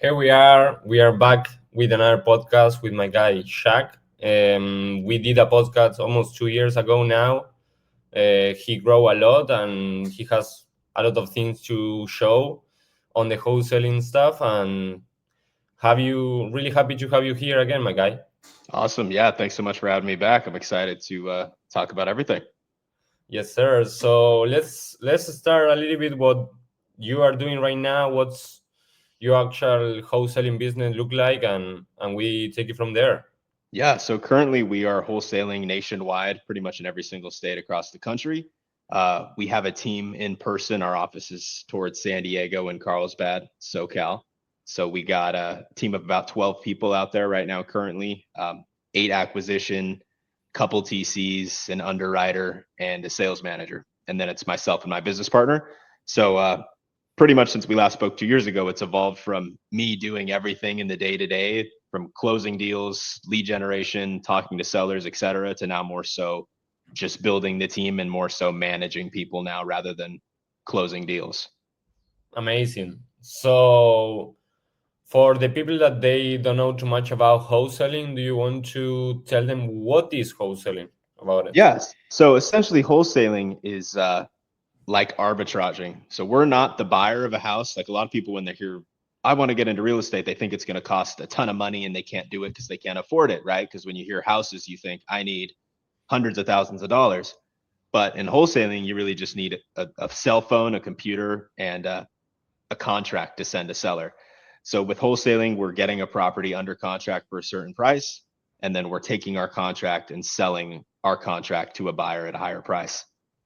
Here we are. We are back with another podcast with my guy Shaq. We did a podcast almost 2 years ago now. He grew a lot and he has a lot of things to show on the wholesaling stuff. And have you really happy to have you here again, my guy? Awesome. Yeah. Thanks so much for having me back. I'm excited to talk about everything. Yes, sir. So let's start a little bit what you are doing right now. What's your actual wholesaling business look like, and we take it from there. Yeah. So currently we are wholesaling nationwide, pretty much in every single state across the country. We have a team in person. Our office is towards San Diego and Carlsbad, SoCal. So we got a team of about 12 people out there right now currently, eight acquisition, couple TCs, an underwriter, and a sales manager. And then it's myself and my business partner. So pretty much since we last spoke 2 years ago, it's evolved from me doing everything in the day to day, from closing deals, lead generation, talking to sellers, et cetera, to now more so just building the team and more so managing people now rather than closing deals. Amazing. So, for the people that they don't know too much about wholesaling, do you want to tell them what is wholesaling about it? Yes. So essentially, wholesaling is like arbitraging. So we're not the buyer of a house. Like a lot of people, when they hear, I want to get into real estate, they think it's going to cost a ton of money and they can't do it because they can't afford it, right? Because when you hear houses, you think, I need hundreds of thousands of dollars. But in wholesaling, you really just need a cell phone, a computer, and a contract to send a seller. So with wholesaling, we're getting a property under contract for a certain price, and then we're taking our contract and selling our contract to a buyer at a higher price.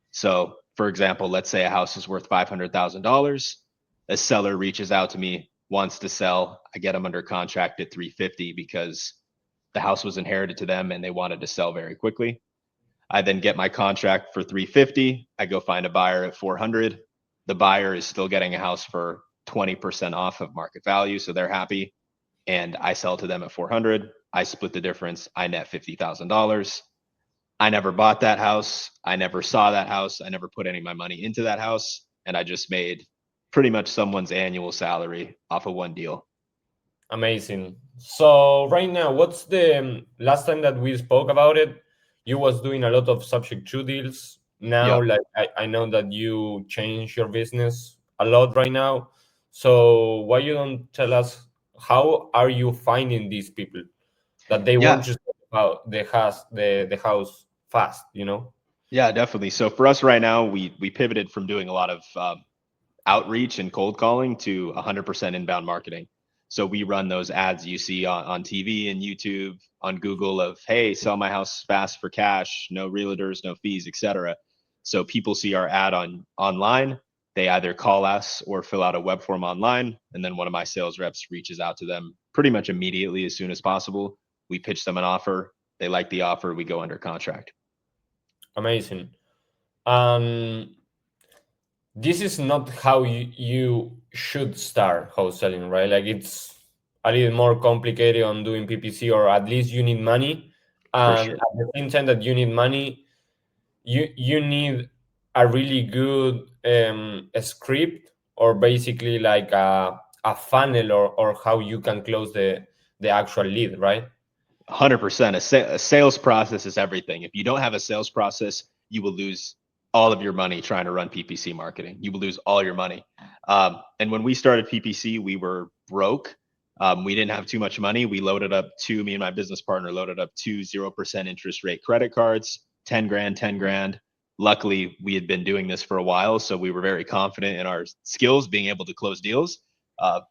So, for example, let's say a house is worth $500,000. A seller reaches out to me, wants to sell. I get them under contract at 350 because the house was inherited to them and they wanted to sell very quickly. I then get my contract for 350. I go find a buyer at 400. The buyer is still getting a house for 20% off of market value, so they're happy. And I sell to them at 400. I split the difference. I net $50,000. I never bought that house. I never saw that house. I never put any of my money into that house. And I just made pretty much someone's annual salary off of one deal. Amazing. So, right now, what's the last time that we spoke about it? You was doing a lot of subject to deals. Now, Yep. like I know that you change your business a lot right now. So, why you don't tell us how are you finding these people that they want Yeah. to sell the house fast? Yeah, definitely. So for us right now, we pivoted from doing a lot of outreach and cold calling to 100% inbound marketing. So we run those ads you see on TV and YouTube, on Google of, hey, sell my house fast for cash, no realtors, no fees, etc. So people see our ad online, they either call us or fill out a web form online, and then one of my sales reps reaches out to them pretty much immediately as soon as possible. We pitch them an offer, they like the offer, we go under contract. Amazing. Um, this is not how you should start wholesaling, right? Like it's a little more complicated on doing PPC, or at least you need money. For And sure. at the same time that you need money, you need a really good a script, or basically like a funnel, or how you can close the actual lead, right? 100%. A sales process is everything. If you don't have a sales process, you will lose all of your money trying to run PPC marketing. You will lose all your money. And when we started PPC, we were broke. We didn't have too much money. Me and my business partner loaded up two 0% interest rate credit cards, 10 grand, 10 grand. Luckily, we had been doing this for a while, so we were very confident in our skills, being able to close deals.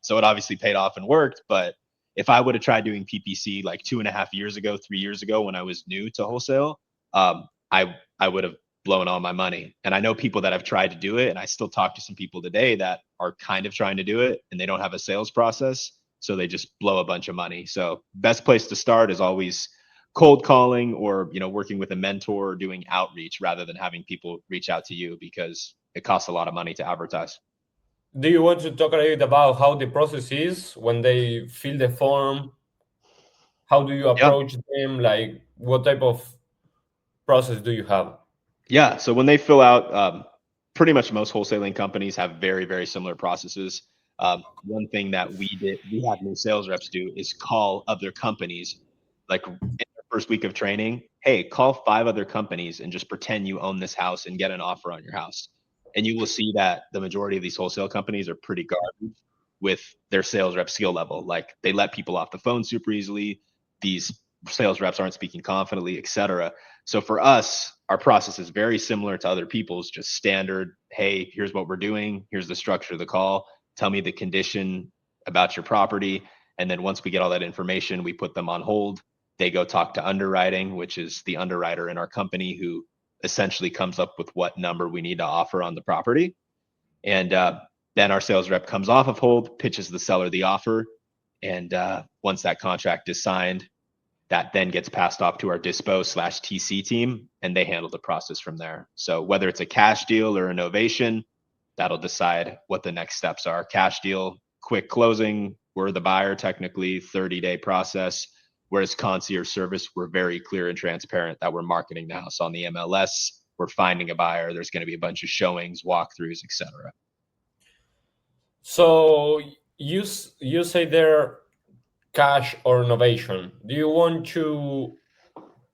So it obviously paid off and worked, but if I would have tried doing PPC like 2.5 years ago, 3 years ago when I was new to wholesale, I would have blown all my money. And I know people that have tried to do it, and I still talk to some people today that are kind of trying to do it, and they don't have a sales process, so they just blow a bunch of money. So best place to start is always cold calling, or working with a mentor, or doing outreach rather than having people reach out to you because it costs a lot of money to advertise. Do you want to talk a little bit about how the process is when they fill the form? How do you Yeah. approach them? Like, what type of process do you have? Yeah. So when they fill out, pretty much most wholesaling companies have very, very similar processes. One thing that we have new sales reps do is call other companies, like in their first week of training. Hey, call 5 other companies and just pretend you own this house and get an offer on your house. And you will see that the majority of these wholesale companies are pretty garbage with their sales rep skill level. Like they let people off the phone super easily. These sales reps aren't speaking confidently, etc. So for us, our process is very similar to other people's, just standard. Hey, here's what we're doing. Here's the structure of the call. Tell me the condition about your property. And then once we get all that information, we put them on hold. They go talk to underwriting, which is the underwriter in our company who essentially comes up with what number we need to offer on the property. And then our sales rep comes off of hold, pitches the seller the offer. And once that contract is signed, that then gets passed off to our dispo/TC team, and they handle the process from there. So whether it's a cash deal or a novation, that'll decide what the next steps are. Cash deal, quick closing, we're the buyer technically, 30-day process. Whereas concierge service, we're very clear and transparent that we're marketing the house on the MLS. We're finding a buyer. There's going to be a bunch of showings, walkthroughs, etc. So you say they're cash or novation. Do you want to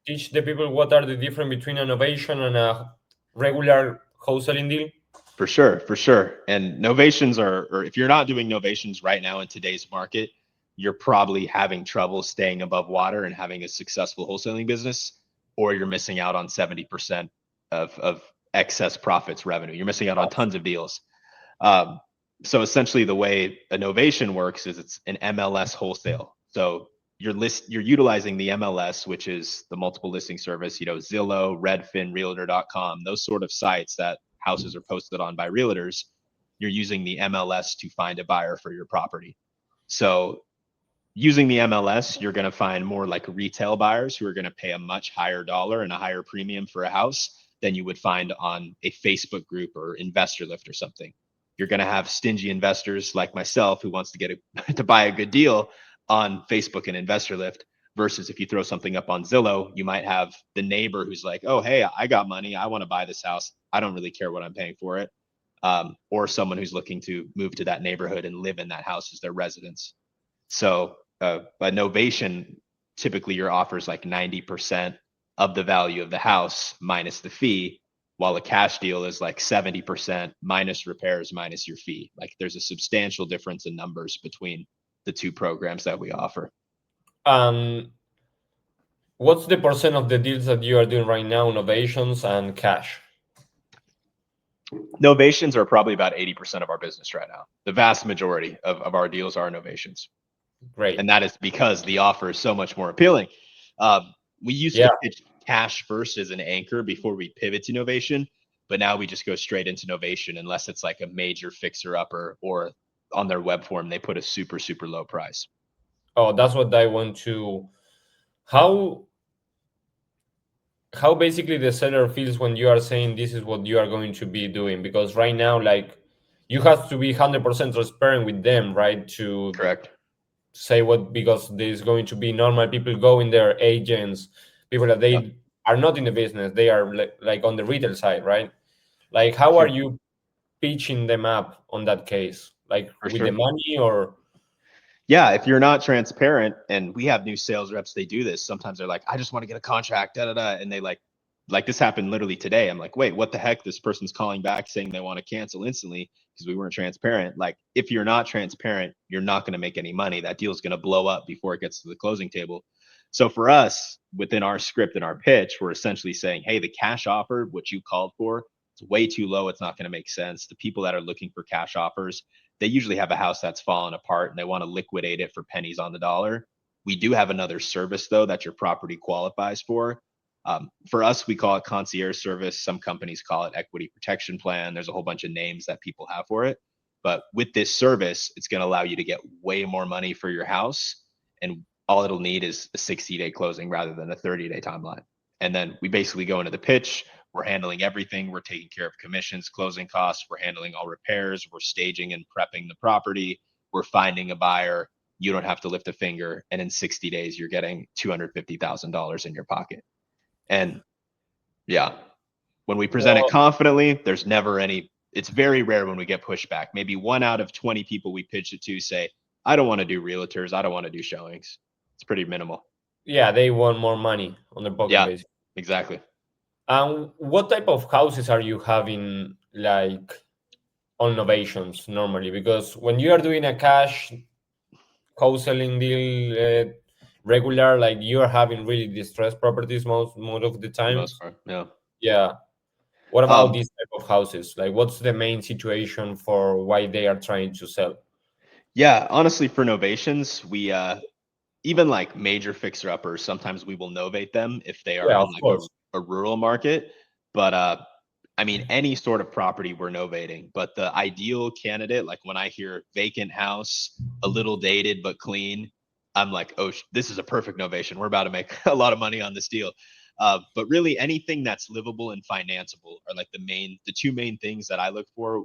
teach the people what are the difference between a novation and a regular wholesaling deal? For sure, for sure. And novations or if you're not doing novations right now in today's market, you're probably having trouble staying above water and having a successful wholesaling business, or you're missing out on 70% of excess profits revenue. You're missing out on tons of deals. So essentially the way a novation works is it's an MLS wholesale. So you're utilizing the MLS, which is the multiple listing service, Zillow, Redfin, realtor.com, those sort of sites that houses are posted on by realtors. You're using the MLS to find a buyer for your property. So using the MLS, you're going to find more like retail buyers who are going to pay a much higher dollar and a higher premium for a house than you would find on a Facebook group or investor lift or something. You're going to have stingy investors like myself who wants to get to buy a good deal on Facebook and investor lift, versus if you throw something up on Zillow, you might have the neighbor who's like, oh, hey, I got money. I want to buy this house. I don't really care what I'm paying for it. Or someone who's looking to move to that neighborhood and live in that house as their residence. So a novation, typically your offer is like 90% of the value of the house minus the fee, while a cash deal is like 70% minus repairs minus your fee. Like there's a substantial difference in numbers between the two programs that we offer. What's the percent of the deals that you are doing right now, novations and cash? Novations are probably about 80% of our business right now. The vast majority of our deals are novations. Great. And that is because the offer is so much more appealing. We used to pitch cash first as an anchor before we pivot to novation, but now we just go straight into novation unless it's like a major fixer upper, or on their web form they put a super, super low price. Oh, that's what I want to. How basically the seller feels when you are saying this is what you are going to be doing, because right now, like, you have to be 100% transparent with them, right? To Correct. Say what, because there's going to be normal people going there, agents, people that they are not in the business, they are like on the retail side, right? Like, how are you pitching them up on that case? Like with the money or? Yeah, if you're not transparent, and we have new sales reps, they do this. Sometimes they're like, I just want to get a contract, and they like this happened literally today. I'm like, wait, what the heck? This person's calling back saying they want to cancel instantly because we weren't transparent. Like, if you're not transparent, you're not going to make any money. That deal's going to blow up before it gets to the closing table. So for us, within our script and our pitch, we're essentially saying, hey, the cash offer, what you called for, it's way too low. It's not going to make sense. The people that are looking for cash offers, they usually have a house that's fallen apart and they want to liquidate it for pennies on the dollar. We do have another service though that your property qualifies for. For us, we call it concierge service. Some companies call it equity protection plan. There's a whole bunch of names that people have for it. But with this service, it's going to allow you to get way more money for your house. And all it'll need is a 60-day closing rather than a 30-day timeline. And then we basically go into the pitch. We're handling everything. We're taking care of commissions, closing costs. We're handling all repairs. We're staging and prepping the property. We're finding a buyer. You don't have to lift a finger. And in 60 days, you're getting $250,000 in your pocket. And yeah, when we present it confidently, there's never any it's very rare when we get pushback. Maybe 1 out of 20 people we pitch it to say, I don't want to do realtors. I don't want to do showings. It's pretty minimal. Yeah, they want more money on their pocket, Yeah, basically. exactly. And what type of houses are you having, like, on novations normally? Because when you are doing a cash wholesaling deal, regular, like, you're having really distressed properties most of the For the most times. part. Yeah. Yeah. What about Um, these type of houses? Like, what's the main situation for why they are trying to sell? yeah, honestly, for novations, we even like major fixer uppers, sometimes we will novate them if they are Yeah, in of like course. a rural market. But I mean, any sort of property we're novating. But the ideal candidate, like when I hear vacant house, a little dated but clean, I'm like, oh, this is a perfect novation. We're about to make a lot of money on this deal. But really, anything that's livable and financeable are like the two main things that I look for,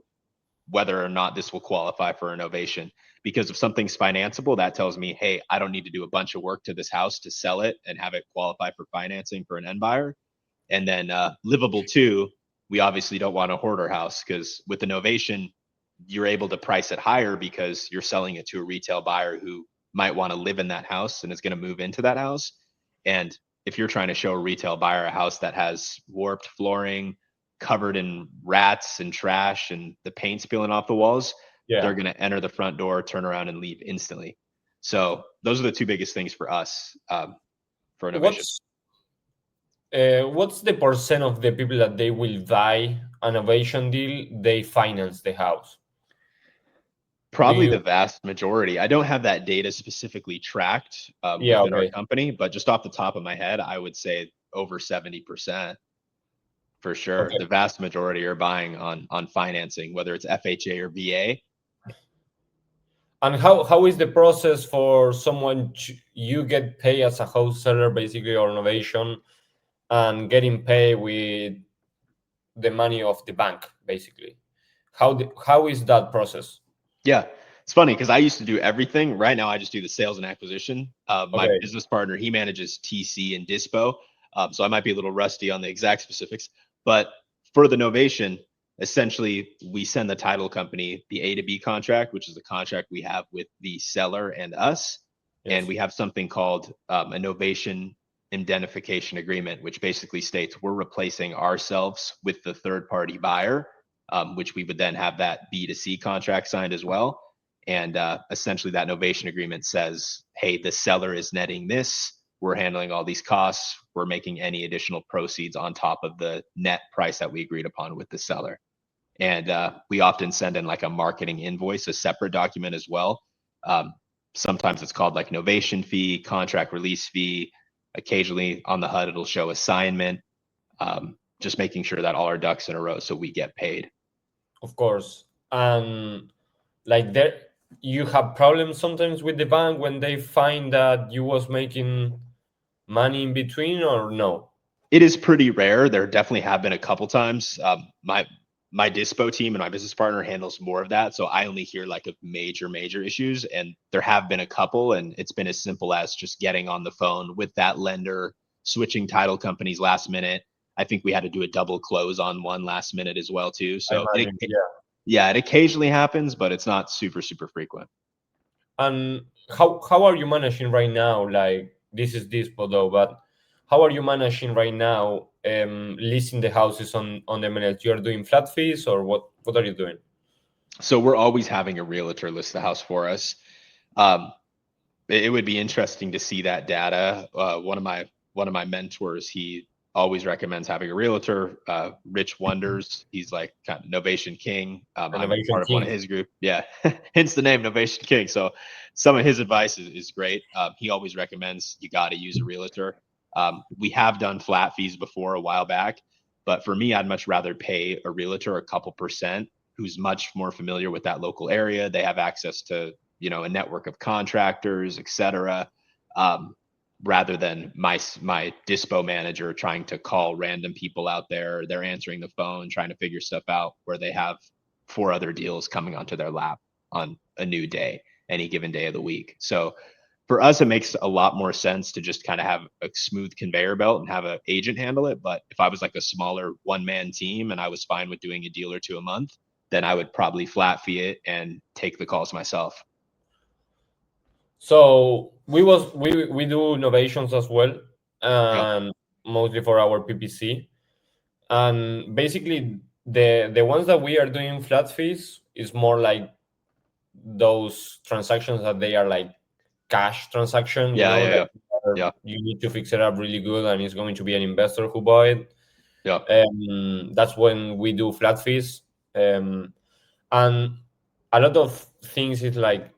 whether or not this will qualify for a novation. Because if something's financeable, that tells me, hey, I don't need to do a bunch of work to this house to sell it and have it qualify for financing for an end buyer. And then livable too, we obviously don't want a hoarder house, because with the novation, you're able to price it higher because you're selling it to a retail buyer who might want to live in that house and is going to move into that house. And if you're trying to show a retail buyer a house that has warped flooring, covered in rats and trash, and the paint spilling off the walls, they're Yeah. going to enter the front door, turn around, and leave instantly. So those are the two biggest things for us for innovation. What's the percent of the people that they will buy an innovation deal, they finance the house? Do Probably you? the vast majority. I don't have that data specifically tracked Yeah, within our okay. company, but just off the top of my head, I would say over 70% for sure. Okay. The vast majority are buying on financing, whether it's FHA or VA. And how is the process for someone you get paid as a wholesaler, basically, or innovation, and getting paid with the money of the bank, basically? How is that process? Yeah, it's funny because I used to do everything. Right now, I just do the sales and acquisition. My Okay. business partner, he manages TC and Dispo, so I might be a little rusty on the exact specifics. But for the novation, essentially, we send the title company the A to B contract, which is the contract we have with the seller and us, and Yes. we have something called a novation indemnification agreement, which basically states we're replacing ourselves with the third party buyer, which we would then have that B2C contract signed as well. And essentially, that novation agreement says, hey, the seller is netting this. We're handling all these costs. We're making any additional proceeds on top of the net price that we agreed upon with the seller. And we often send in like a marketing invoice, a separate document as well. Um, Sometimes it's called like novation fee, contract release fee. Occasionally on the HUD, it'll show assignment, just making sure that all our ducks in a row so we get paid. Of course. And, like, there, you have problems sometimes with the bank when they find that you was making money in between, or no? It is pretty rare. There definitely have been a couple times. My dispo team and my business partner handles more of that, so I only hear like of major issues, and there have been a couple, and it's been as simple as just getting on the phone with that lender, switching title companies last minute. I think we had to do a double close on one last minute as well too. I So imagine, yeah. yeah, it occasionally happens, but it's not super frequent. And how are you managing right now? Like, this is Dispo though, but how are you managing right now, leasing the houses on the MLS? You're doing flat fees, or what are you doing? So we're always having a realtor list the house for us. Um, it would be interesting to see that data. One of my mentors, he always recommends having a realtor. Rich Wonders, he's like kind of Novation King. I'm Renovation part of one of King. his group. Yeah, hence the name Novation King. So some of his advice is great. He always recommends you got to use a realtor. We have done flat fees before a while back, but for me, I'd much rather pay a realtor a couple percent who's much more familiar with that local area. They have access to a network of contractors, et cetera, rather than my dispo manager trying to call random people out there. They're answering the phone, trying to figure stuff out where they have 4 other deals coming onto their lap on a new day, any given day of the week. So for us, it makes a lot more sense to just kind of have a smooth conveyor belt and have an agent handle it. But if I was like a smaller one-man team and I was fine with doing a deal or two a month, then I would probably flat fee it and take the calls myself. So we do novations as well, Yeah. and mostly for our PPC. And basically, the ones that we are doing flat fees is more like those transactions that they are like cash transaction. Yeah. Yeah. Like Yeah. Yeah. you need to fix it up really good, and it's going to be an investor who buy it. Yeah. That's when we do flat fees. And a lot of things is like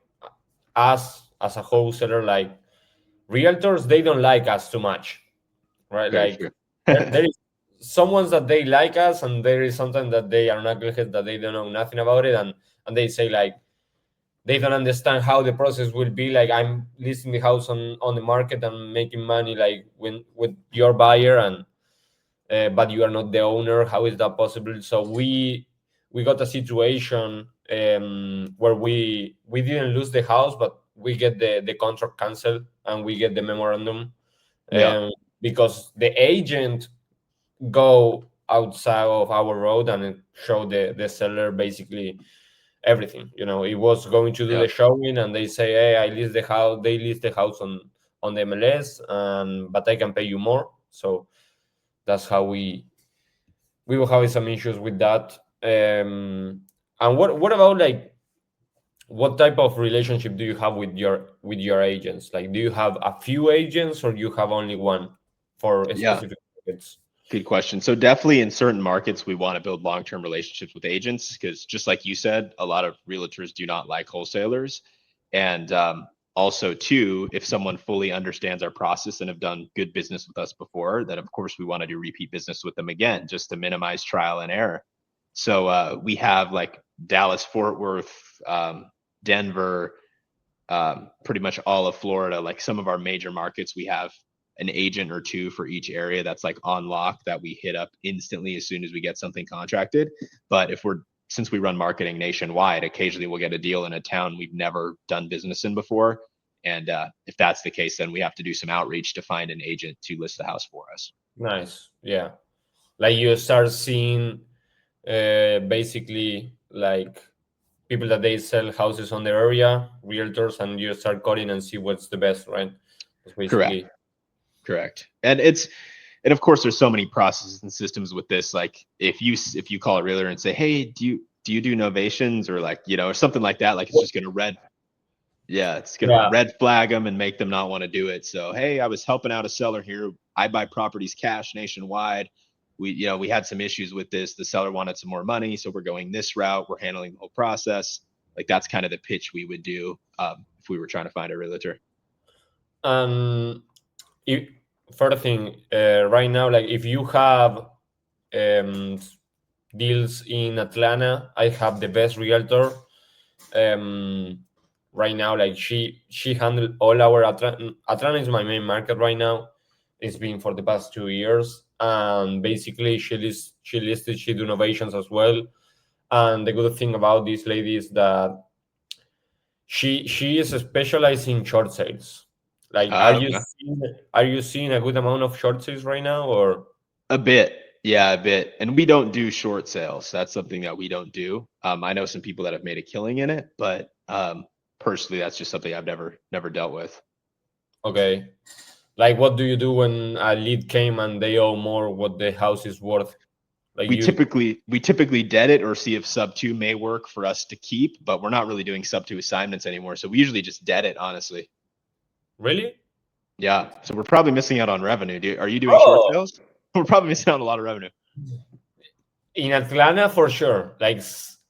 us as a wholesaler, like realtors, they don't like us too much, right? Very Like true. there is some ones that they like us, and there is something that they are knuckleheads that they don't know nothing about it, and they say like they don't understand how the process will be. Like I'm listing the house on the market and making money like when with your buyer, and but you are not the owner. How is that possible? So we got a situation where we didn't lose the house, but we get the contract canceled and we get the memorandum, Yeah. because the agent go outside of our road and show the seller basically everything. It was going to do Yeah. the showing, and they say, hey, I list the house. They list the house on the MLS, and but I can pay you more. So that's how we were having some issues with that. And what about like what type of relationship do you have with your agents? Like, do you have a few agents or you have only one for Yeah. specific markets? Good question. So definitely in certain markets, we want to build long-term relationships with agents because just like you said, a lot of realtors do not like wholesalers. And also too, if someone fully understands our process and have done good business with us before, then of course we want to do repeat business with them again, just to minimize trial and error. So we have like Dallas, Fort Worth, Denver, pretty much all of Florida, like some of our major markets, we have an agent or two for each area that's like on lock that we hit up instantly as soon as we get something contracted. But since we run marketing nationwide, occasionally we'll get a deal in a town we've never done business in before. And if that's the case, then we have to do some outreach to find an agent to list the house for us. Nice. Yeah. Like you start seeing basically like people that they sell houses on their area, realtors, and you start calling and see what's the best, right? That's Correct. basically. Correct. And of course there's so many processes and systems with this. Like if you call a realtor and say, hey, do you do novations or like, or something like that, like it's just gonna it's gonna Yeah. red flag them and make them not want to do it. So hey, I was helping out a seller here. I buy properties cash nationwide. We had some issues with this. The seller wanted some more money, so we're going this route. We're handling the whole process. Like that's kind of the pitch we would do if we were trying to find a realtor. If, further thing, right now, like if you have um, deals in Atlanta, I have the best realtor. Um, right now, like she handled all our Atlanta. Atlanta is my main market right now. It's been for the past 2 years, and basically she do innovations as well. And the good thing about this lady is that she is specialized in short sales. Like, Okay. are you seeing a good amount of short sales right now, or? A bit. Yeah, a bit. And we don't do short sales. That's something that we don't do. I know some people that have made a killing in it, but personally, that's just something I've never dealt with. Okay, like what do you do when a lead came and they owe more what the house is worth? Like We you typically dead it or see if sub two may work for us to keep, but we're not really doing sub two assignments anymore. So we usually just dead it, honestly. really? Yeah. So we're probably missing out on revenue. Are you doing short Oh, sales? We're probably missing out on a lot of revenue. in Atlanta for sure. Like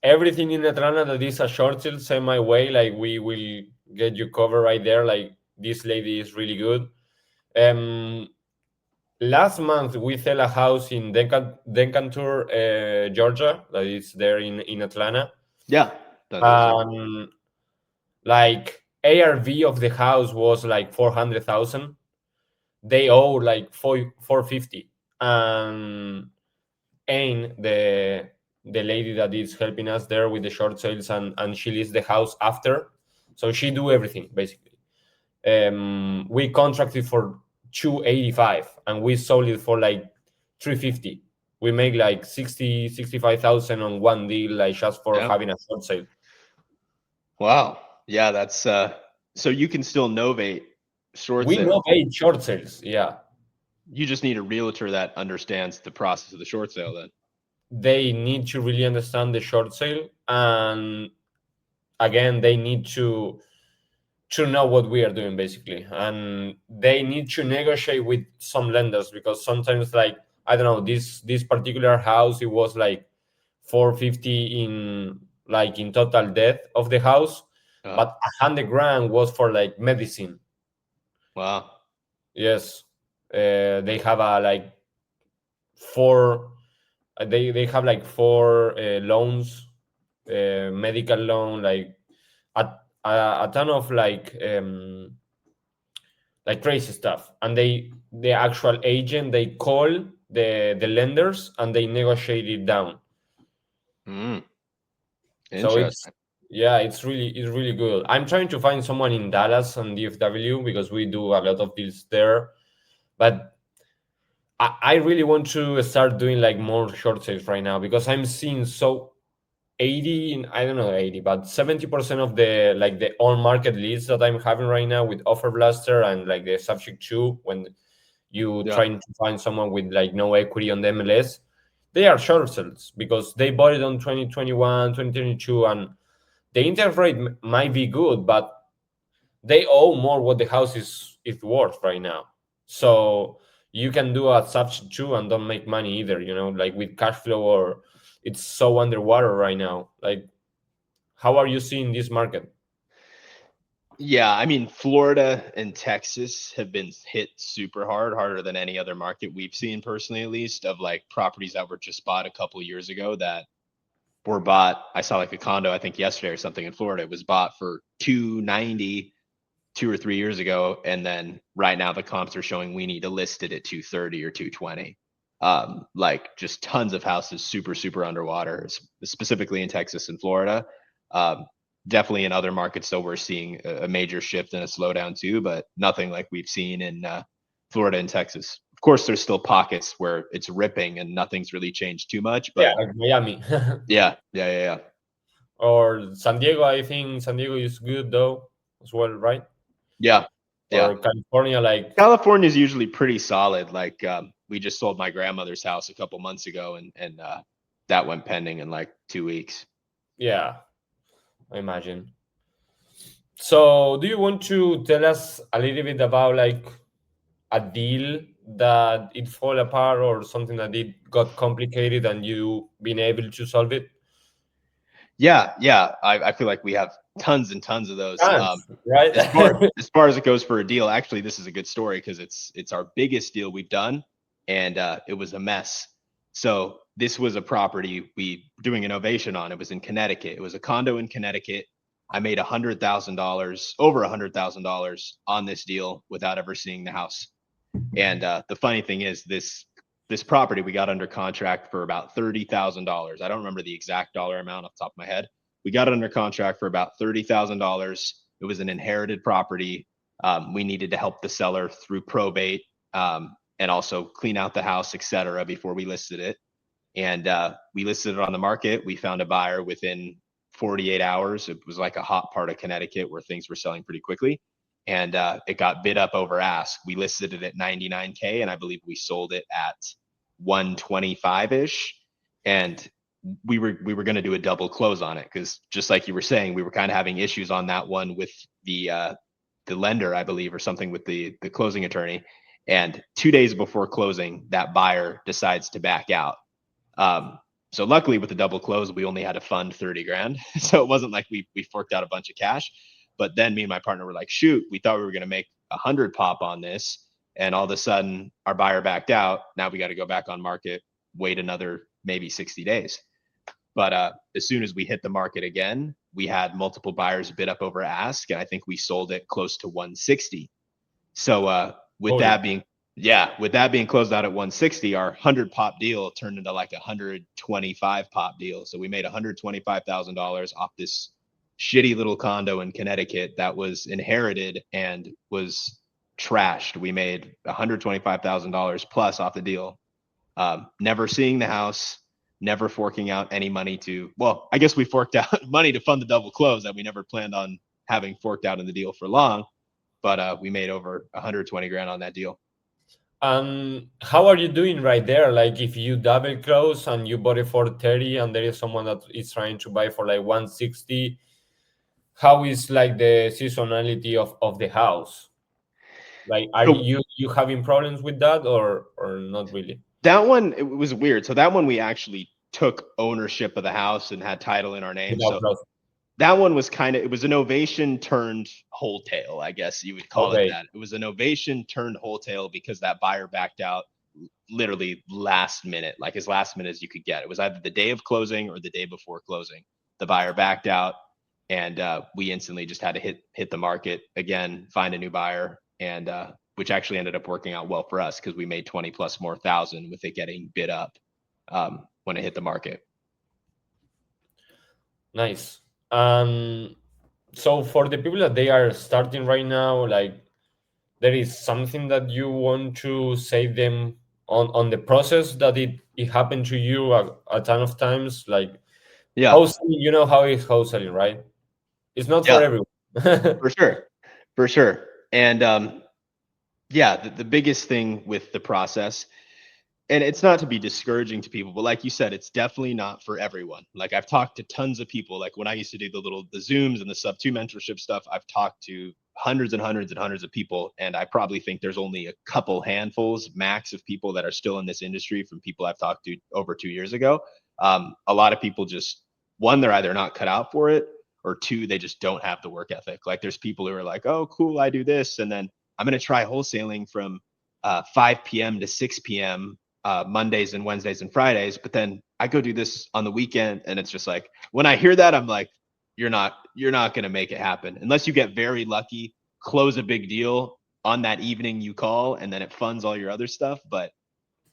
everything in Atlanta that is a short sale, send my way. Like we will get you covered right there. Like this lady is really good. Um, Last month we sell a house in Decatur, Georgia, that is there in Atlanta. Yeah. That is, yeah. Like ARV of the house was like 400,000. They owe like 450, and Ain, the lady that is helping us there with the short sales, and she leaves the house after, so she do everything basically. We contracted for 285 and we sold it for like 350. we make like 65,000 on one deal, like just for Yeah. having a short sale. Wow. Yeah, that's so you can still novate short We sales. novate short sales, yeah. You just need a realtor that understands the process of the short sale then. They need to really understand the short sale, and again, they need to know what we are doing basically, and they need to negotiate with some lenders, because sometimes, like, I don't know, this particular house, it was like 450 in total debt of the house, Uh, but 100 grand was for like medicine. wow. Yes. They have a like four they have like four loans, medical loan, like a, a ton of like crazy stuff, and the actual agent, they call the lenders and they negotiate it down. Mm, So it's, interesting. yeah, it's really good. I'm trying to find someone in Dallas and DFW, because we do a lot of deals there, but I really want to start doing like more short sales right now, because I'm seeing so 80, I don't know, 80, but 70% of the like the on market leads that I'm having right now with Offer Blaster and like the subject to, when you Yeah. trying to find someone with like no equity on the MLS, they are short sales because they bought it on 2021, 2022, and the interest rate might be good, but they owe more what the house is worth right now. So you can do a subject to and don't make money either, like with cash flow, or it's so underwater right now. Like, how are you seeing this market? Yeah, I mean, Florida and Texas have been hit super hard, harder than any other market we've seen personally, at least, of like properties that were just bought a couple years ago that were bought. I saw like a condo, I think yesterday or something in Florida. It was bought for 290 2 or 3 years ago, and then right now the comps are showing we need to list it at 230 or 220. Like just tons of houses super underwater, specifically in Texas and Florida. Um, Definitely in other markets though, we're seeing a major shift and a slowdown too, but nothing like we've seen in Florida and Texas. Of course, there's still pockets where it's ripping and nothing's really changed too much, Yeah, but like Miami. yeah. Or San Diego. I think San Diego is good though as well, right? Yeah, yeah. Or California, like, California is usually pretty solid. Like we just sold my grandmother's house a couple months ago, and that went pending in like 2 weeks. yeah, I imagine. So do you want to tell us a little bit about like a deal that it fall apart, or something that it got complicated and you been able to solve it? Yeah. I feel like we have tons and tons of those. Tons, right? As far as it goes for a deal, actually, this is a good story because it's our biggest deal we've done, and it was a mess. So this was a property we doing an ovation on. It was in Connecticut. It was a condo in Connecticut. I made $100,000, over $100,000 on this deal without ever seeing the house. And the funny thing is, this property we got under contract for about $30,000. I don't remember the exact dollar amount off the top of my head. We got it under contract for about $30,000. It was an inherited property. We needed to help the seller through probate, and also clean out the house, etc., before we listed it. And we listed it on the market. We found a buyer within 48 hours. It was like a hot part of Connecticut where things were selling pretty quickly. And it got bid up over ask. We listed it at 99K, and I believe we sold it at 125 ish. And we were going to do a double close on it because, just like you were saying, we were kind of having issues on that one with the lender, I believe, or something with the closing attorney. And 2 days before closing, that buyer decides to back out. So luckily with the double close, we only had to fund 30 grand. So it wasn't like we forked out a bunch of cash. But then me and my partner were like, shoot, we thought we were going to make 100 pop on this. And all of a sudden our buyer backed out. Now we got to go back on market, wait another maybe 60 days. But as soon as we hit the market again, we had multiple buyers bid up over ask. And I think we sold it close to 160. So with Holy. that being with that being closed out at 160, our 100 pop deal turned into like a 125 pop deal. So we made $125,000 off this shitty little condo in Connecticut that was inherited and was trashed. We made $125,000 plus off the deal. never seeing the house, never forking out any money to, well, I guess we forked out money to fund the double close that we never planned on having forked out in the deal for long, but we made over 120 grand on that deal. How are you doing right there? Like if you double close and you bought it for 30 and there is someone that is trying to buy for like 160, how is like the seasonality of the house? Like are So you having problems with that or not really? that one, it was weird. So that one, we actually took ownership of the house and had title in our name. Without So close. that one was it was a novation turned wholesale, I guess you would call it Okay. that. It was a novation turned wholesale because that buyer backed out literally last minute, like as last minute as you could get. It was either the day of closing or the day before closing. The buyer backed out, and we instantly just had to hit the market again, find a new buyer, and which actually ended up working out well for us because we made 20 plus more thousand with it getting bid up when it hit the market. Nice. So for the people that they are starting right now, like there is something that you want to say them on the process that it happened to you a ton of times, like Yeah, wholesaling, you know how is wholesaling, right? It's not for yeah, everyone. for sure, for sure. And yeah, the biggest thing with the process, and it's not to be discouraging to people, but like you said, it's definitely not for everyone. Like I've talked to tons of people. Like when I used to do the Zooms and the sub two mentorship stuff, I've talked to hundreds and hundreds and hundreds of people, and I probably think there's only a couple handfuls max of people that are still in this industry from people I've talked to over 2 years ago. A lot of people just, one, they're either not cut out for it, or two, they just don't have the work ethic. Like there's people who are like, oh, cool, I do this, and then I'm going to try wholesaling from 5 p.m. to 6 p.m. Mondays and Wednesdays and Fridays, but then I go do this on the weekend, and it's just like when I hear that, I'm like, you're not going to make it happen unless you get very lucky, close a big deal on that evening you call, and then it funds all your other stuff. But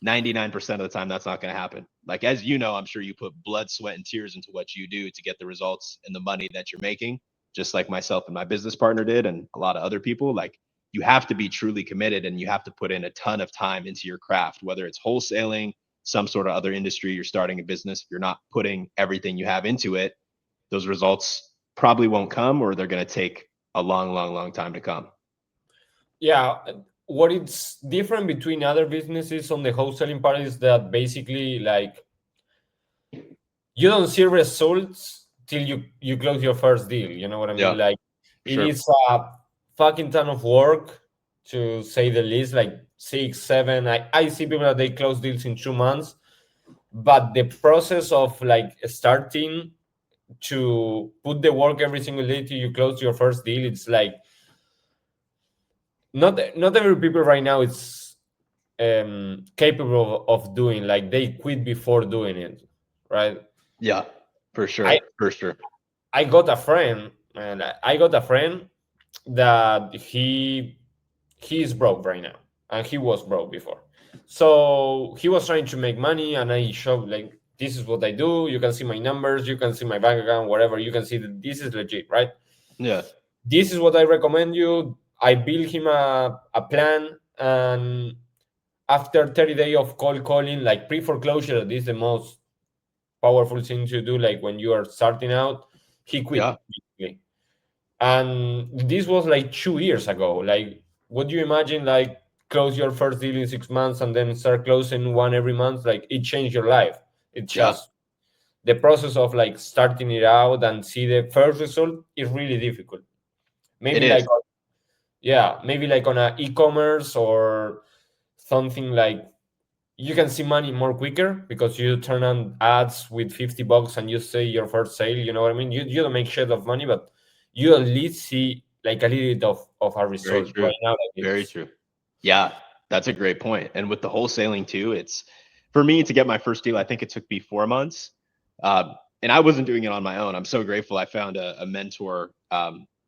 99% of the time, that's not going to happen. Like, as you know, I'm sure you put blood, sweat, and tears into what you do to get the results and the money that you're making, just like myself and my business partner did, and a lot of other people. Like, you have to be truly committed, and you have to put in a ton of time into your craft, whether it's wholesaling, some sort of other industry, you're starting a business. If you're not putting everything you have into it, those results probably won't come, or they're going to take a long, long, long time to come. Yeah, what it's different between other businesses on the wholesaling part is that basically like you don't see results till you close your first deal. You know what I mean? Yeah, Like for it sure. is a fucking ton of work to say the least, like 6, 7. I see people that they close deals in 2 months, but the process of like starting to put the work every single day till you close your first deal, it's like not every people right now is capable of doing, like they quit before doing it, right? Yeah, for I sure. For sure. I got a friend, and I got a friend that he is broke right now, and he was broke before. So he was trying to make money, and I showed like this is what I do. You can see my numbers, you can see my bank account, whatever. You can see that this is legit, right? Yeah. This is what I recommend you. I built him a plan, and after 30 days of cold calling, like pre foreclosure, this is the most powerful thing to do. Like when you are starting out, he quit. Yeah. Basically. And this was like 2 years ago. Like, what do you imagine? Like, close your first deal in 6 months and then start closing one every month. Like, it changed your life. It's Yeah. just the process of like starting it out and see the first result is really difficult. It Maybe is. like, yeah, maybe like on a e-commerce or something like you can see money more quicker because you turn on ads with $50 and you say your first sale. You know what I mean? You don't make shit of money, but you at least see like a little bit of a Very result. true. Right now, like Very it's true. Yeah, that's a great point. And with the wholesaling too, it's for me to get my first deal, I think it took me 4 months. And I wasn't doing it on my own. I'm so grateful I found a mentor.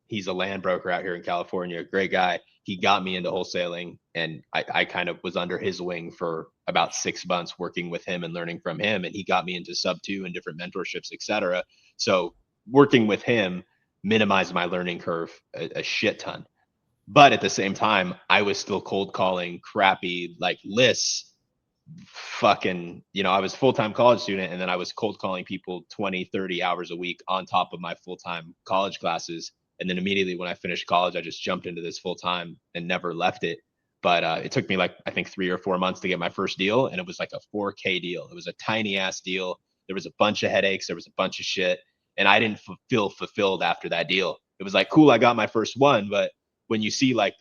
He's a land broker out here in California, great guy. He got me into wholesaling, and I kind of was under his wing for about 6 months working with him and learning from him. And he got me into sub two and different mentorships, etc. So working with him minimized my learning curve a shit ton. But at the same time, I was still cold calling crappy like lists fucking, I was full-time college student, and then I was cold calling people 20, 30 hours a week on top of my full-time college classes. And then immediately when I finished college, I just jumped into this full-time and never left it. But it took me like, I think 3 or 4 months to get my first deal. And it was like a 4K deal. It was a tiny ass deal. There was a bunch of headaches. There was a bunch of shit. And I didn't feel fulfilled after that deal. It was like, cool, I got my first one. But when you see like,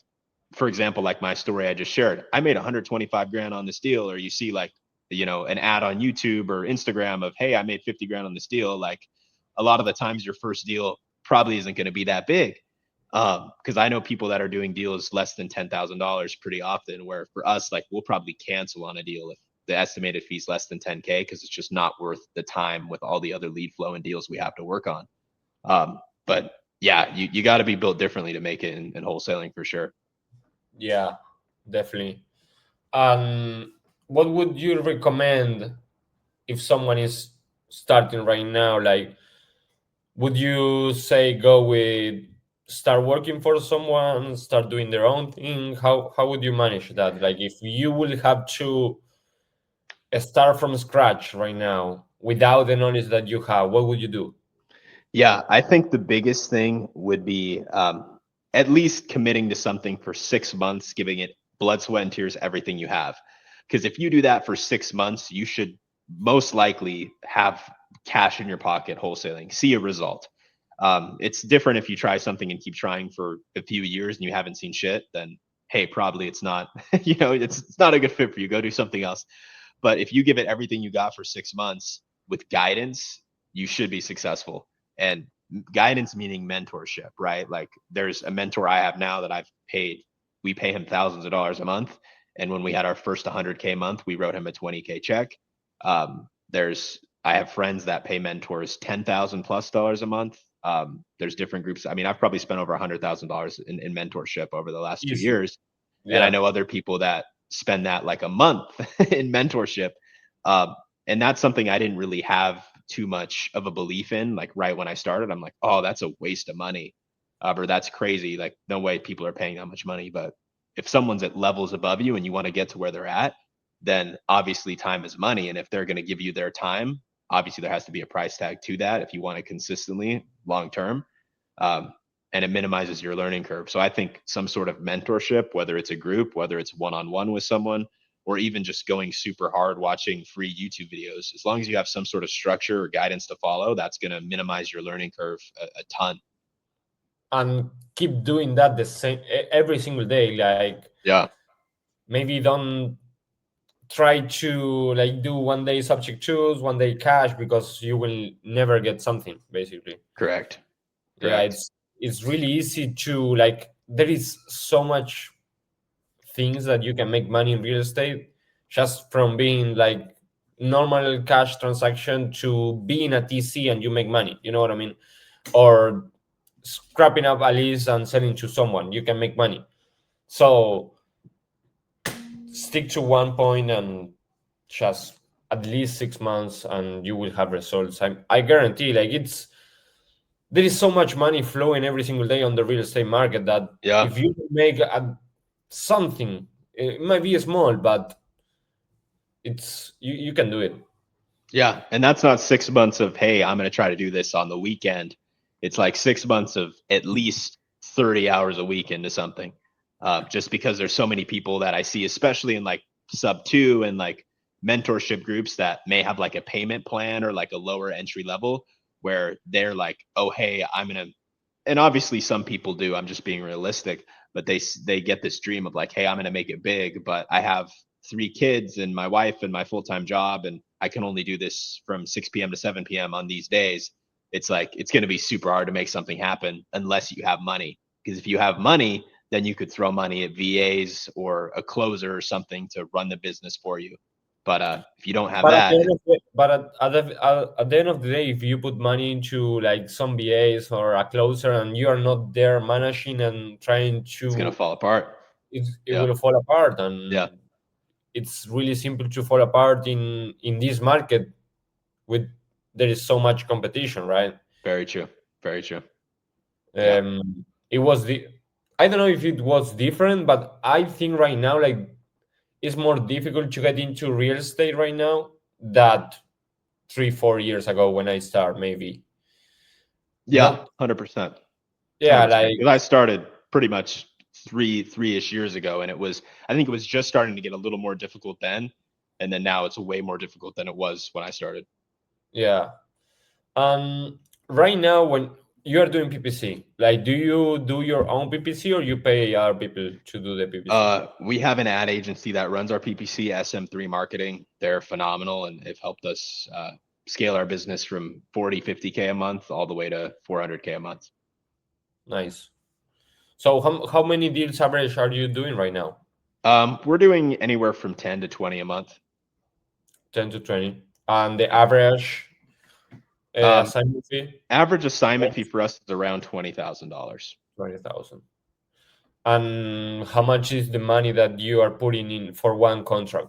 for example, like my story I just shared, I made 125 grand on this deal, or you see like, an ad on YouTube or Instagram of, hey, I made 50 grand on this deal. Like a lot of the times your first deal probably isn't going to be that big. Because I know people that are doing deals less than $10,000 pretty often, where for us, like we'll probably cancel on a deal if the estimated fee is less than 10K, because it's just not worth the time with all the other lead flow and deals we have to work on. But yeah, you got to be built differently to make it in wholesaling for sure. Yeah, definitely. What would you recommend if someone is starting right now? Like, would you say go with start working for someone, start doing their own thing? How would you manage that? Like, if you will have to start from scratch right now without the knowledge that you have, what would you do? Yeah, I think the biggest thing would be at least committing to something for 6 months, giving it blood, sweat, and tears, everything you have. Because if you do that for 6 months, you should most likely have cash in your pocket wholesaling, see a result. It's different if you try something and keep trying for a few years and you haven't seen shit, then hey, probably it's not, it's not a good fit for you. Go do something else. But if you give it everything you got for 6 months with guidance, you should be successful. And guidance meaning mentorship, right? Like there's a mentor I have now that we pay him thousands of dollars a month. And when we had our first 100K month, we wrote him a 20K check. I have friends that pay mentors 10,000 plus dollars a month. There's different groups. I mean, I've probably spent over $100,000 in mentorship over the last 2 Easy. years. And I Yeah. know other people that spend that like a month in mentorship. Um, and that's something I didn't really have too much of a belief in. Like right when I started, I'm like, oh, that's a waste of money, or that's crazy. Like no way people are paying that much money. But if someone's at levels above you and you want to get to where they're at, then obviously time is money. And if they're going to give you their time, obviously there has to be a price tag to that if you want it consistently long term. Um, and it minimizes your learning curve. So I think some sort of mentorship, whether it's a group, whether it's one-on-one with someone, or even just going super hard watching free YouTube videos, as long as you have some sort of structure or guidance to follow, that's going to minimize your learning curve a ton. And keep doing that the same every single day. Like, Yeah, maybe don't try to like do one day subject choose, one day cash, because you will never get something basically. correct. Yeah, Correct. it's really easy to like, there is so much things that you can make money in real estate just from being like normal cash transaction to being a TC and you make money. You know what I mean? Or scrapping up a lease and selling to someone, you can make money. So stick to one point and just at least 6 months and you will have results. I guarantee, like, there is so much money flowing every single day on the real estate market that Yeah. if you make something, it might be small, but you can do it. Yeah. And that's not 6 months of, hey, I'm going to try to do this on the weekend. It's like 6 months of at least 30 hours a week into something. Just because there's so many people that I see, especially in like sub two and like mentorship groups that may have like a payment plan or like a lower entry level where they're like, oh, hey, I'm going to, and obviously some people do, I'm just being realistic, but they get this dream of like, hey, I'm going to make it big, but I have 3 kids and my wife and my full-time job, and I can only do this from 6 p.m. to 7 p.m. on these days. It's like it's going to be super hard to make something happen unless you have money, because if you have money, then you could throw money at VAs or a closer or something to run the business for you. But if you don't have But at the that, end of the, but at the end of the day, if you put money into like some BAs or a closer and you are not there managing and trying it's going to, to fall apart. it Yeah. will fall apart. Yeah. And it's really simple to fall apart in this market with, there is so much competition, right? Very true. Very true. Yeah. It was the, I don't know if it was different, but I think right now, like, it's more difficult to get into real estate right now that 3-4 years ago when I start, maybe. Yeah, Not 100%. Yeah, 100%. like Because I started pretty much three-ish years ago, and I think it was just starting to get a little more difficult then, and then now it's way more difficult than it was when I started. yeah. Right now when you are doing PPC, like do you do your own PPC or you pay other people to do the PPC? We have an ad agency that runs our PPC, SM3 Marketing. They're phenomenal, and they've helped us scale our business from 40, 50K a month all the way to 400K a month. Nice. So how many deals average are you doing right now? We're doing anywhere from 10 to 20 a month. 10 to 20. And the average Um, assignment fee? Average assignment fee for us is around $20,000. 20,000. And how much is the money that you are putting in for one contract?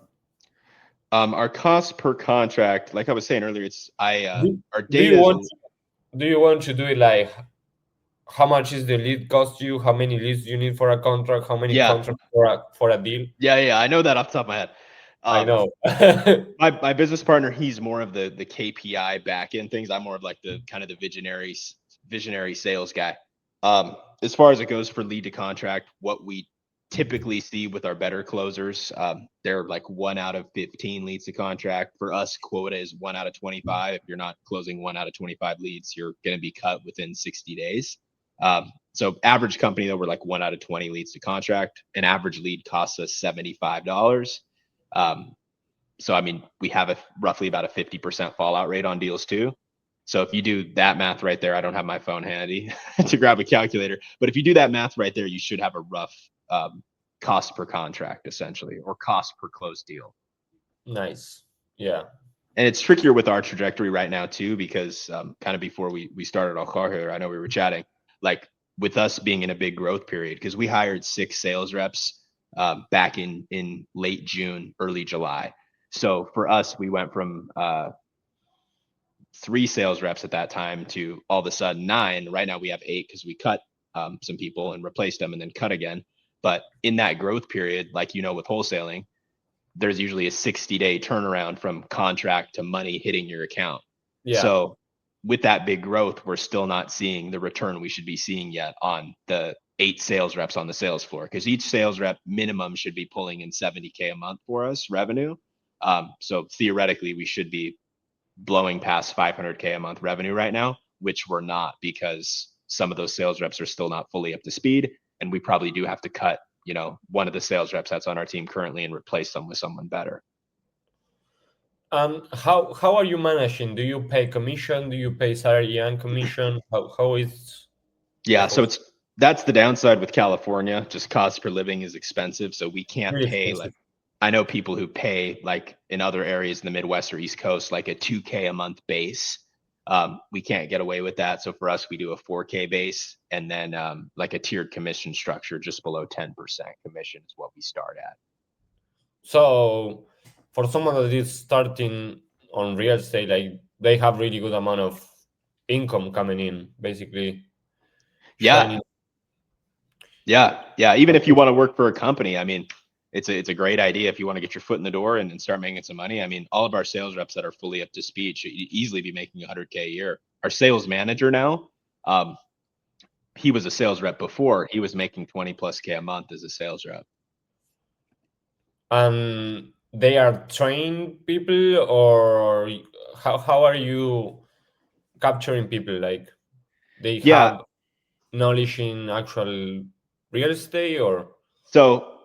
Our cost per contract, like I was saying earlier, Do, our do you data is want do you want to do it like how much is the lead cost you? How many leads you need for a contract? How many yeah, contracts for a deal? yeah. I know that off the top of my head. I Um, know. my business partner, he's more of the KPI back end things. I'm more of like the kind of the visionary sales guy. As far as it goes for lead to contract, what we typically see with our better closers, they're like 1 out of 15 leads to contract. For us, quota is 1 out of 25. If you're not closing 1 out of 25 leads, you're going to be cut within 60 days. So average company though, we're like 1 out of 20 leads to contract. An average lead costs us $75. Um, so I mean, we have roughly about a 50% fallout rate on deals too. So if you do that math right there, I don't have my phone handy to grab a calculator, but if you do that math right there, you should have a rough cost per contract essentially, or cost per closed deal. Nice. Yeah. And it's trickier with our trajectory right now too, because kind of before we started our call here, I know we were chatting, like with us being in a big growth period, because we hired 6 sales reps back in late June, early July. So for us, we went from 3 sales reps at that time to all of a sudden 9. Right now we have 8 because we cut some people and replaced them and then cut again. But in that growth period, like with wholesaling, there's usually a 60-day turnaround from contract to money hitting your account. Yeah. So with that big growth, we're still not seeing the return we should be seeing yet on the 8 sales reps on the sales floor, because each sales rep minimum should be pulling in 70K a month for us revenue. So theoretically, we should be blowing past 500K a month revenue right now, which we're not, because some of those sales reps are still not fully up to speed. And we probably do have to cut, one of the sales reps that's on our team currently and replace them with someone better. How are you managing? Do you pay commission? Do you pay salary and commission? How is the Yeah. whole So that's the downside with California. Just cost per living is expensive. So we can't really pay like, expensive? I know people who pay like in other areas in the Midwest or East Coast, like a 2K a month base. We can't get away with that. So for us, we do a 4K base and then like a tiered commission structure just below 10% commission is what we start at. So for someone that is starting on real estate, like they have really good amount of income coming in, basically Yeah. shining. Yeah. Even if you want to work for a company, I mean, it's a great idea if you want to get your foot in the door and start making some money. I mean, all of our sales reps that are fully up to speed should easily be making 100K a year. Our sales manager now, he was a sales rep before. He was making 20 plus K a month as a sales rep. And they are trained people, or how are you capturing people? Like they Yeah. have knowledge in actual real estate, or So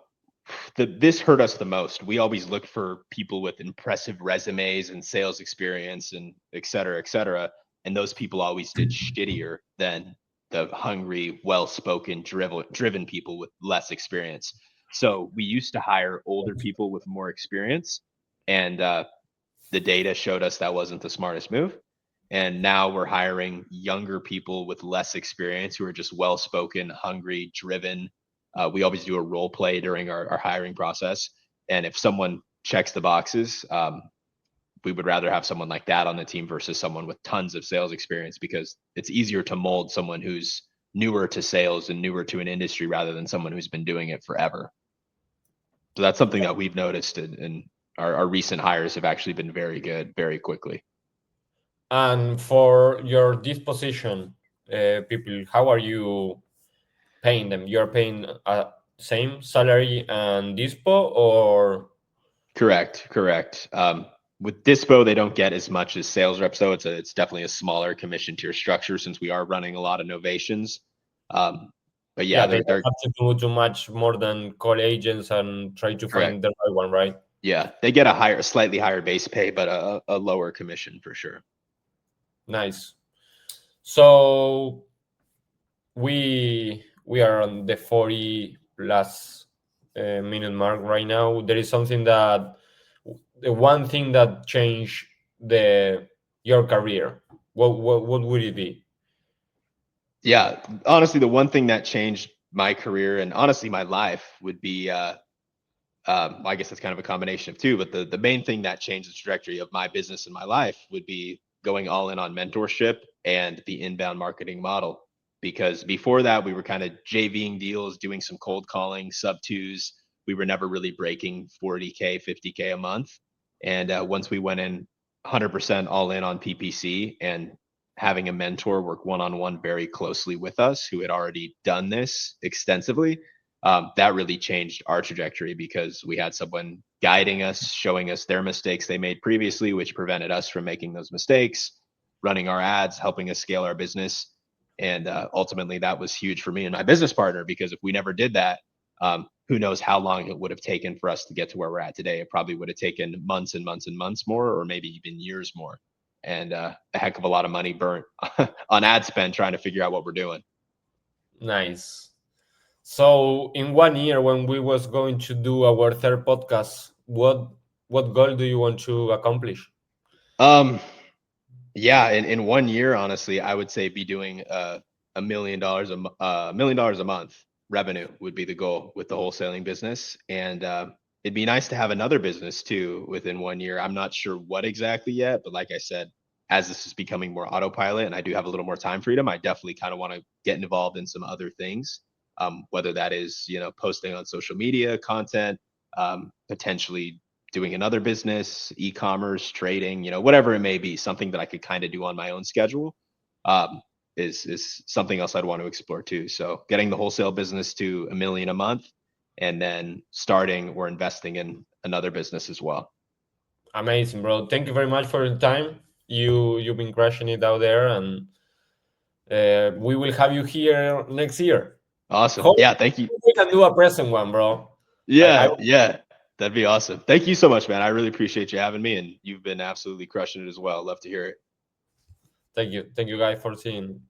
this hurt us the most. We always look for people with impressive resumes and sales experience and et cetera, et cetera. And those people always did shittier than the hungry, well-spoken, driven people with less experience. So we used to hire older people with more experience, and the data showed us that wasn't the smartest move. And now we're hiring younger people with less experience who are just well-spoken, hungry, driven. We always do a role play during our hiring process. And if someone checks the boxes, we would rather have someone like that on the team versus someone with tons of sales experience, because it's easier to mold someone who's newer to sales and newer to an industry rather than someone who's been doing it forever. So that's something that we've noticed, and our recent hires have actually been very good, very quickly. And for your disposition people, how are you paying them? You're paying same salary and dispo, or Correct. With Dispo, they don't get as much as sales reps, though. It's definitely a smaller commission tier structure since we are running a lot of novations. But yeah, yeah, they don't they're have to do too much more than call agents and try to correct. find the right one, right? Yeah, they get a slightly higher base pay, but a lower commission for sure. Nice. So we are on the 40 plus minute mark right now. There is something that the one thing that changed the your career. What would it be? Yeah, honestly, the one thing that changed my career and honestly my life would be I guess that's kind of a combination of two, but the main thing that changed the trajectory of my business and my life would be going all in on mentorship and the inbound marketing model. Because before that, we were kind of JVing deals, doing some cold calling, sub twos. We were never really breaking 40K, 50K a month. And once we went in 100% all in on PPC and having a mentor work one on one very closely with us who had already done this extensively, that really changed our trajectory because we had someone guiding us, showing us their mistakes they made previously, which prevented us from making those mistakes, running our ads, helping us scale our business. And ultimately, that was huge for me and my business partner because if we never did that, who knows how long it would have taken for us to get to where we're at today. It probably would have taken months and months and months more, or maybe even years more. And a heck of a lot of money burnt on ad spend trying to figure out what we're doing. Nice. So in 1 year, when we was going to do our third podcast, what goal do you want to accomplish? Um, Yeah, in 1 year, honestly, I would say be doing $1 million $1 million a month revenue would be the goal with the wholesaling business, and it'd be nice to have another business too within 1 year. I'm not sure what exactly yet, but like I said, as this is becoming more autopilot and I do have a little more time freedom, I definitely kind of want to get involved in some other things, whether that is posting on social media content, potentially doing another business, e-commerce, trading, whatever it may be, something that I could kind of do on my own schedule, um, is something else I'd want to explore too. So getting the wholesale business to 1 million a month, and then starting or investing in another business as well. Amazing, bro. Thank you very much for your time. You've been crushing it out there, and we will have you here next year. Awesome. Hope Yeah. Thank you. we can do a present one, bro. I Yeah. That'd be awesome. Thank you so much, man. I really appreciate you having me, and you've been absolutely crushing it as well. Love to hear it. thank you guys for seeing.